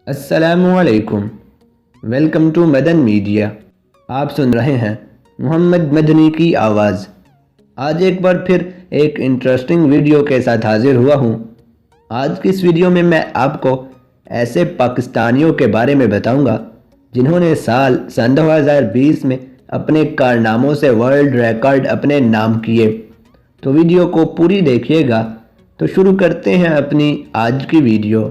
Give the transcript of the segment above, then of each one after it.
السلام علیکم، welcome to Madan media. آپ سن رہے ہیں محمد مدنی کی آواز۔ آج ایک بار پھر ایک انٹرسٹنگ ویڈیو کے ساتھ حاضر ہوا ہوں۔ آج کی اس ویڈیو میں آپ کو ایسے پاکستانیوں کے بارے میں بتاؤں گا جنہوں نے سن 2020 میں اپنے کارناموں سے ورلڈ ریکارڈ اپنے نام کیے۔ تو ویڈیو کو پوری دیکھیے گا۔ تو شروع کرتے ہیں اپنی آج کی ویڈیو۔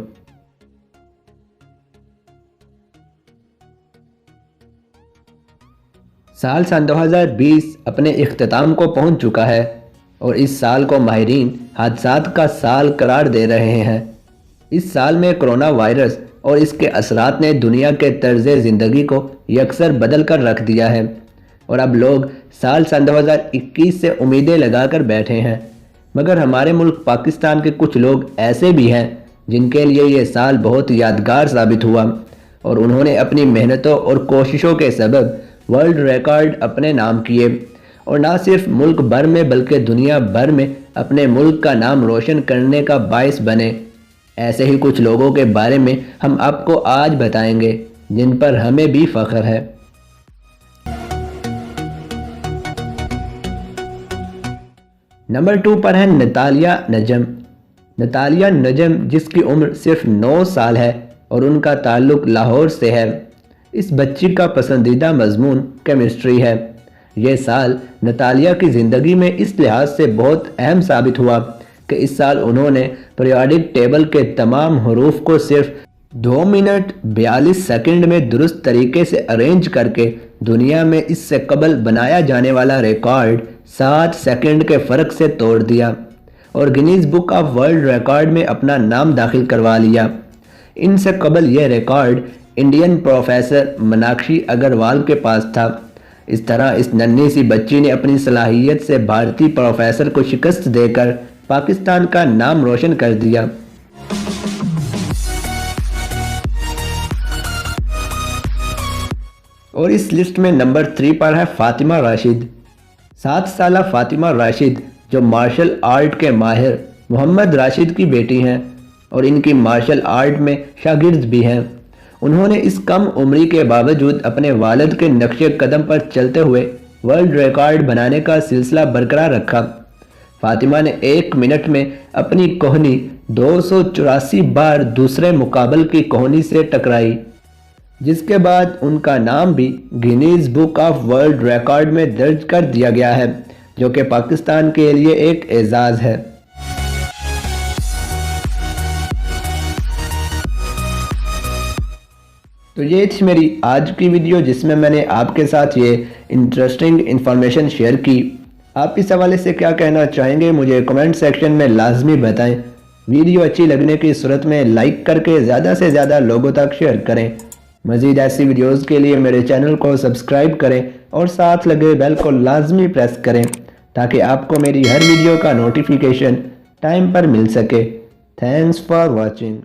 سن 2020 اپنے اختتام کو پہنچ چکا ہے اور اس سال کو ماہرین حادثات کا سال قرار دے رہے ہیں۔ اس سال میں کرونا وائرس اور اس کے اثرات نے دنیا کے طرز زندگی کو یکسر بدل کر رکھ دیا ہے، اور اب لوگ سن 2021 سے امیدیں لگا کر بیٹھے ہیں۔ مگر ہمارے ملک پاکستان کے کچھ لوگ ایسے بھی ہیں جن کے لیے یہ سال بہت یادگار ثابت ہوا، اور انہوں نے اپنی محنتوں اور کوششوں کے سبب ورلڈ ریکارڈ اپنے نام کیے، اور نہ صرف ملک بھر میں بلکہ دنیا بھر میں اپنے ملک کا نام روشن کرنے کا باعث بنے۔ ایسے ہی کچھ لوگوں کے بارے میں ہم آپ کو آج بتائیں گے جن پر ہمیں بھی فخر ہے۔ نمبر 2 پر ہے نتالیہ نجم۔ نتالیہ نجم، جس کی عمر صرف 9 سال ہے اور ان کا تعلق لاہور سے ہے۔ اس بچی کا پسندیدہ مضمون کیمسٹری ہے۔ یہ سال نتالیہ کی زندگی میں اس لحاظ سے بہت اہم ثابت ہوا کہ اس سال انہوں نے پیریوڈک ٹیبل کے تمام حروف کو صرف 2 منٹ 42 سیکنڈ میں درست طریقے سے ارینج کر کے دنیا میں اس سے قبل بنایا جانے والا ریکارڈ 7 سیکنڈ کے فرق سے توڑ دیا، اور Guinness book of world record میں اپنا نام داخل کروا لیا۔ ان سے قبل یہ record Indian professor Meenakshi Agarwal کے پاس تھا۔ اس طرح اس ننھی سی بچی نے اپنی صلاحیت سے بھارتی پروفیسر کو شکست دے کر پاکستان کا نام روشن کر دیا۔ اور اس لسٹ میں نمبر 3 پر ہے فاطمہ راشد۔ 7 سالہ فاطمہ راشد، جو مارشل آرٹ کے ماہر محمد راشد کی بیٹی ہیں اور ان کی مارشل آرٹ میں شاگرد بھی ہیں، انہوں نے اس کم عمری کے باوجود اپنے والد کے نقش قدم پر چلتے ہوئے ورلڈ ریکارڈ بنانے کا سلسلہ برقرار رکھا۔ فاطمہ نے 1 منٹ میں اپنی کوہنی 284 بار دوسرے مقابل کی کوہنی سے ٹکرائی، جس کے بعد ان کا نام بھی Guinness book of world record میں درج کر دیا گیا ہے، جو کہ پاکستان کے لیے ایک اعزاز ہے۔ تو یہ تھی میری آج کی ویڈیو، جس میں نے آپ کے ساتھ یہ انٹرسٹنگ انفارمیشن شیئر کی۔ آپ اس حوالے سے کیا کہنا چاہیں گے مجھے کمنٹ سیکشن میں لازمی بتائیں۔ ویڈیو اچھی لگنے کی صورت میں لائک کر کے زیادہ سے زیادہ لوگوں تک شیئر کریں۔ مزید ایسی ویڈیوز کے لیے میرے چینل کو سبسکرائب کریں اور ساتھ لگے بیل کو لازمی پریس کریں تاکہ آپ کو میری ہر ویڈیو کا نوٹیفیکیشن ٹائم پر مل سکے۔ Thanks for watching.